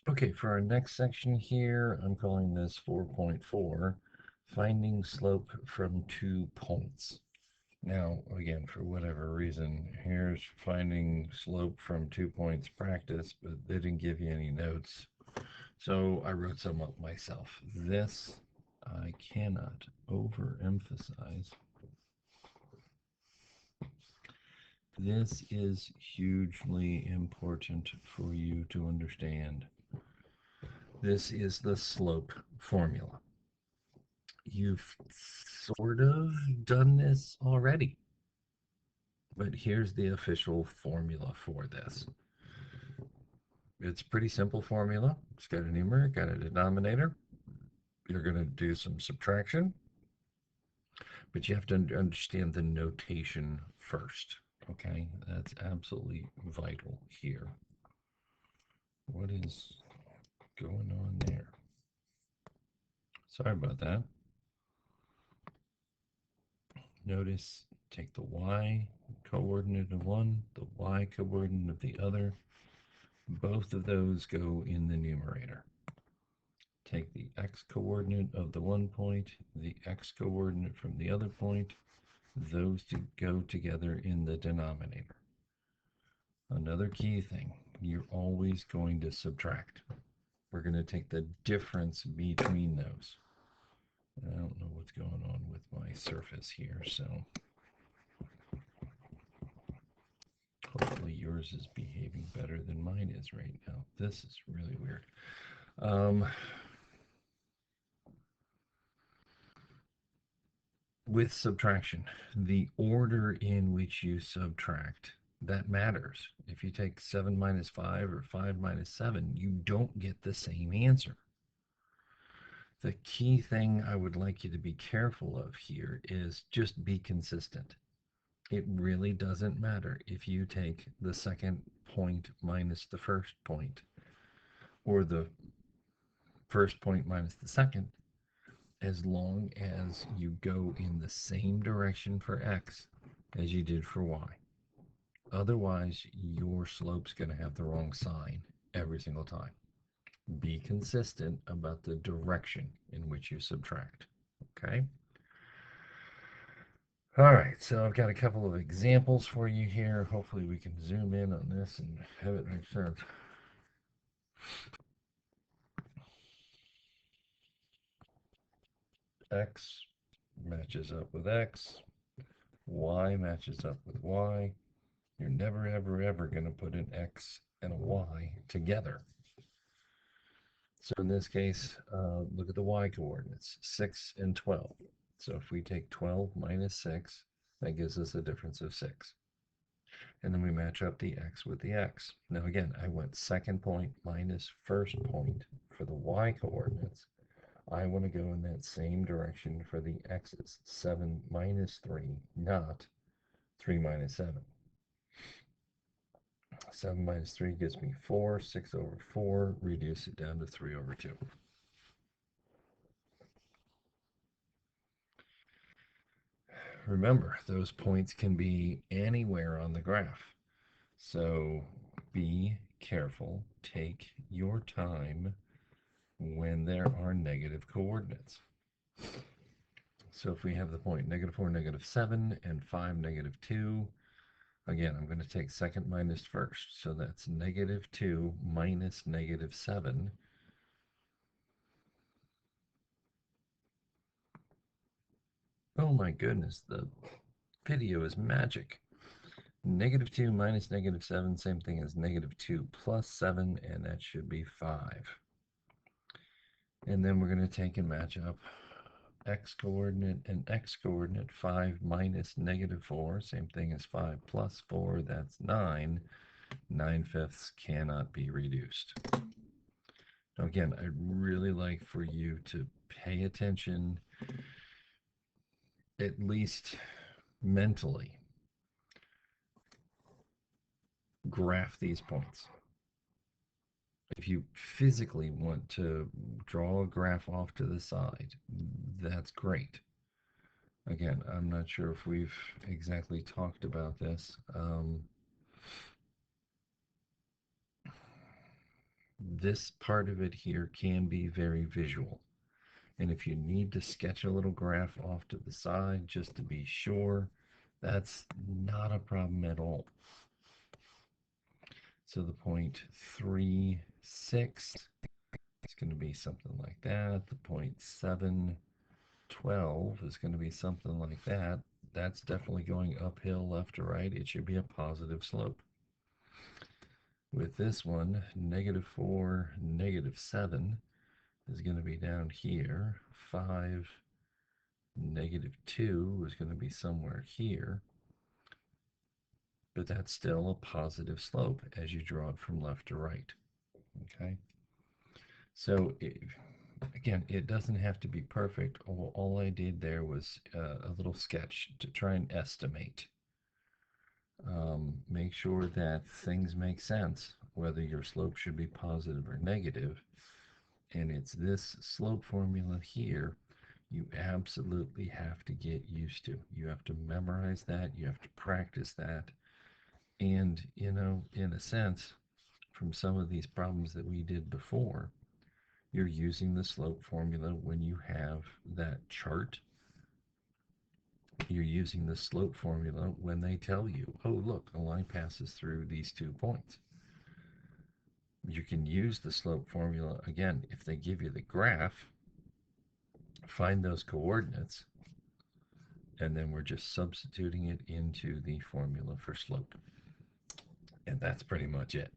Okay, for our next section here, I'm calling this 4.4, finding slope from 2 points. Now, again, for whatever reason, here's finding slope from 2 points practice, but they didn't give you any notes. So I wrote some up myself. This I cannot overemphasize. This is hugely important for you to understand. This is the slope formula. You've sort of done this already, but here's the official formula for this. It's a pretty simple formula. It's got a numerator, got a denominator. You're going to do some subtraction, but you have to understand the notation first. Okay, that's absolutely vital here. What is going on there? Sorry about that. Notice take the y coordinate of one, the y coordinate of the other. Both of those go in the numerator. Take the x coordinate of the one point, the x coordinate from the other point. Those two go together in the denominator. Another key thing, you're always going to subtract. We're going to take the difference between those. I don't know what's going on with my surface here, so hopefully yours is behaving better than mine is right now. This is really weird. Um, with subtraction, the order in which you subtract, that matters. If you take 7 minus 5 or 5 minus 7, you don't get the same answer. The key thing I would like you to be careful of here is just be consistent. It really doesn't matter if you take the second point minus the first point or the first point minus the second, as long as you go in the same direction for x as you did for y. Otherwise, your slope's going to have the wrong sign every single time. Be consistent about the direction in which you subtract. Okay? All right, so I've got a couple of examples for you here. Hopefully, we can zoom in on this and have it make sense. X matches up with X, Y matches up with Y. You're never, ever, ever going to put an X and a Y together. So in this case, look at the Y coordinates, 6 and 12. So if we take 12 minus 6, that gives us a difference of 6. And then we match up the X with the X. Now again, I went second point minus first point for the Y coordinates. I want to go in that same direction for the X's. 7 minus 3, not 3 minus 7. 7 minus 3 gives me 4. 6 over 4, reduce it down to 3 over 2. Remember, those points can be anywhere on the graph. So be careful. Take your time when there are negative coordinates. So if we have the point -4, -7, and 5, -2, again, I'm going to take second minus first. So that's -2 minus -7. Oh my goodness, the video is magic. -2 minus -7, same thing as -2 plus 7, and that should be 5. And then we're going to take and match up x coordinate and x coordinate. 5 minus -4, same thing as 5 plus 4, that's 9. 9/5 cannot be reduced. Now again, I'd really like for you to pay attention, at least mentally, graph these points. If you physically want to draw a graph off to the side, that's great. Again, I'm not sure if we've exactly talked about this. this part of it here can be very visual. And if you need to sketch a little graph off to the side just to be sure, that's not a problem at all. So the point 3, 6 is going to be something like that. The point 7, 12 is going to be something like that. That's definitely going uphill left to right. It should be a positive slope. With this one, -4, -7 is going to be down here. 5, -2 is going to be somewhere here. But that's still a positive slope as you draw it from left to right. Okay. So again, it doesn't have to be perfect. All I did there was a little sketch to try and estimate. Make sure that things make sense, whether your slope should be positive or negative. And it's this slope formula here you absolutely have to get used to. You have to memorize that. You have to practice that. And, in a sense, from some of these problems that we did before, you're using the slope formula when you have that chart. You're using the slope formula when they tell you, oh, look, a line passes through these 2 points. You can use the slope formula again if they give you the graph, find those coordinates, and then we're just substituting it into the formula for slope. And that's pretty much it.